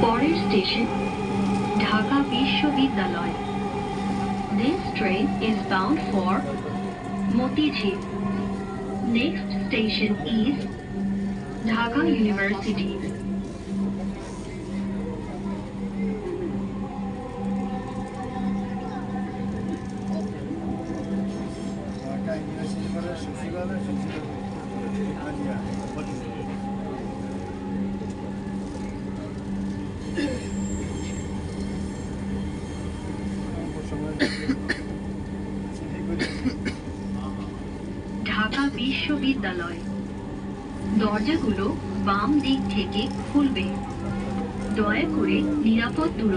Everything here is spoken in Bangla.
পরের স্টেশন ঢাকা বিশ্ববিদ্যালয়। This train is bound for Motijheel. Next station is Dhaka University. Dhaka বিশ্ববিদ্যালয়। দরজাগুলো বাম দিক থেকে খুলবে। দয়া করে নিরাপদ দূরত্ব